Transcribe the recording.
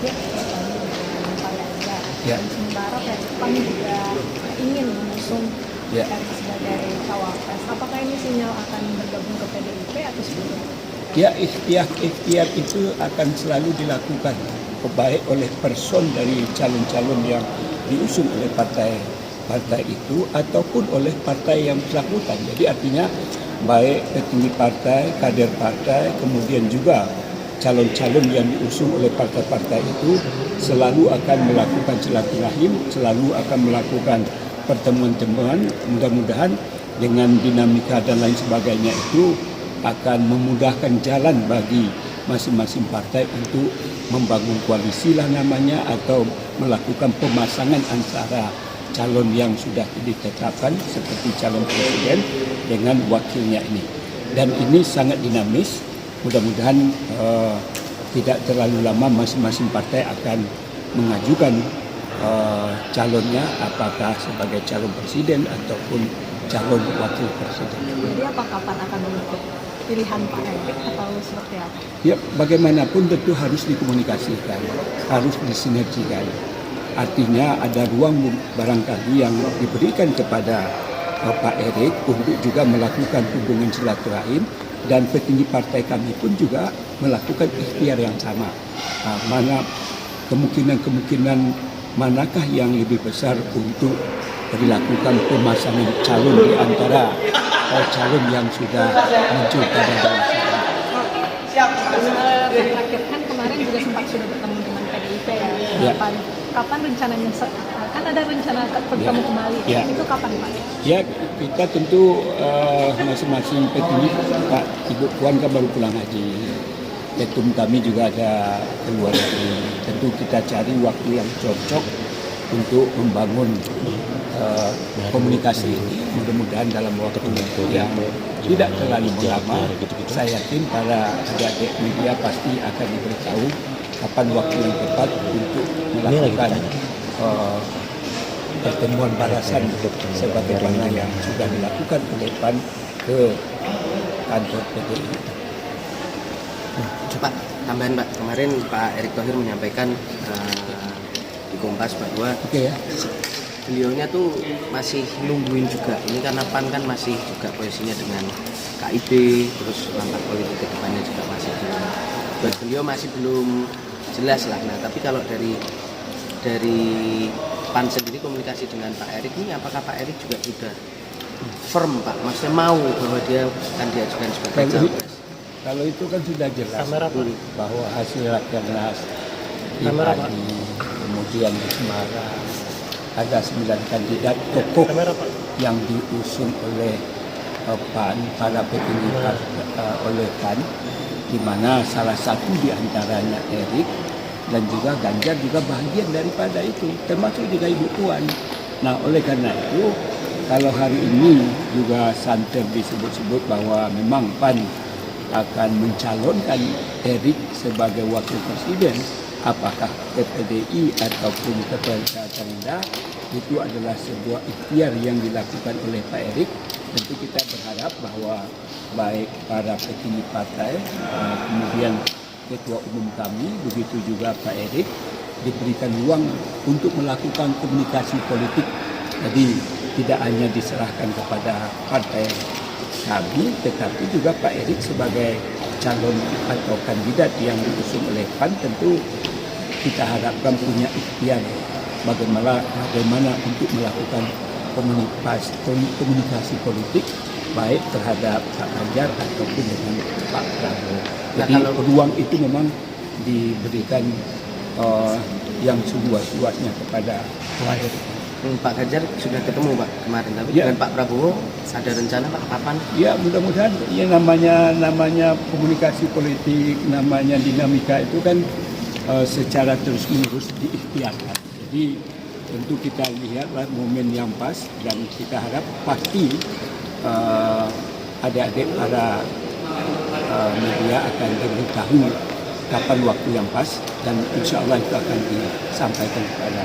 pihak bergabung dengan Pak Ganjar. Ya. Dan sementara Pan juga ingin mengusung Ya. Erick sebagai cawapres. Apakah ini sinyal akan bergabung ke PDIP atau seperti apa? Ya, ikhtiar itu akan selalu dilakukan baik oleh person dari calon-calon yang diusung oleh partai itu ataupun oleh partai yang bersangkutan. Jadi artinya baik petinggi partai, kader partai, kemudian juga calon-calon yang diusung oleh partai-partai itu selalu akan melakukan silaturahim, selalu akan melakukan pertemuan-pertemuan. Mudah-mudahan dengan dinamika dan lain sebagainya itu akan memudahkan jalan bagi masing-masing partai untuk membangun koalisi lah namanya, atau melakukan pemasangan antara calon yang sudah ditetapkan seperti calon presiden dengan wakilnya ini. Dan ini sangat dinamis. Mudah-mudahan tidak terlalu lama masing-masing partai akan mengajukan calonnya, apakah sebagai calon presiden ataupun calon wakil presiden. Jadi apa kapan akan menutup pilihan Pak Erick atau seperti apa? Ya, bagaimanapun tentu harus dikomunikasikan, harus disinergikan. Artinya ada ruang barangkali yang diberikan kepada Pak Erick untuk juga melakukan hubungan silaturahim, dan petinggi partai kami pun juga melakukan ikhtiar yang sama. Mana kemungkinan manakah yang lebih besar untuk dilakukan pemasangan calon di antara calon yang sudah muncul pada bawaslu. Terakhir kan kemarin juga sempat sudah bertemu dengan PDIP ya. Kapan rencananya, kan ada rencana bertemu kembali, itu kapan Pak? Ya, kita tentu masing-masing petinggi, Pak Ibu Puan kan baru pulang haji, ketum kami juga ada keluar negeri. Tentu kita cari waktu yang cocok untuk membangun komunikasi ini. Mudah-mudahan dalam waktu yang tidak terlalu lama, saya yakin para adik-adik media pasti akan diberitahu kapan waktu yang tepat untuk melakukan pertemuan balasan sebagaimana yang sudah dilakukan oleh PAN ke kantor PDI. Coba tambahan Pak, kemarin Pak Erick Thohir menyampaikan di Kompas bahwa beliaunya tuh masih nungguin juga. Ini karena PAN kan masih juga posisinya dengan KIB, terus langkah politik ke depannya juga masih belum. Buat beliau masih belum jelas lah. Nah, tapi kalau dari PAN sendiri komunikasi dengan Pak Erick ini, apakah Pak Erick juga sudah firm Pak? Maksudnya mau bahwa dia akan diajukan sebagai cawapres? Kalau itu kan sudah jelas bahwa hasil rakernas di Padi, kemudian di Semarang, ada 9 kandidat tokoh yang diusung oleh PAN, para petinggi oleh PAN, di mana salah satu di antaranya Erick dan juga Ganjar juga bahagian daripada itu, termasuk juga Ibu Puan. Nah, oleh karena itu, kalau hari ini juga santer disebut-sebut bahwa memang PAN akan mencalonkan Erick sebagai wakil presiden, apakah ke PDI ataupun ke Partai Gerindra, itu adalah sebuah ikhtiar yang dilakukan oleh Pak Erick. Tentu kita berharap bahwa baik para petinggi partai, kemudian Ketua Umum kami, begitu juga Pak Erick, diberikan ruang untuk melakukan komunikasi politik. Jadi tidak hanya diserahkan kepada partai kami, tetapi juga Pak Erick sebagai calon atau kandidat yang diusung oleh PAN, tentu kita harapkan punya ikhtiar bagaimana untuk melakukan komunikasi politik baik terhadap Pak Ganjar ataupun dengan Pak Prabowo. Jadi ruang itu memang diberikan yang seluas-luasnya kepada Pak Erick. Pak Ganjar sudah ketemu Pak kemarin, tapi dengan Pak Prabowo ada rencana Pak kapan? Ya, mudah-mudahan ya, namanya komunikasi politik, namanya dinamika itu kan secara terus-menerus diikhtiarkan. Jadi tentu kita lihatlah momen yang pas, dan kita harap pasti adik-adik para media akan diberitahu kapan waktu yang pas, dan insya Allah itu akan disampaikan kepada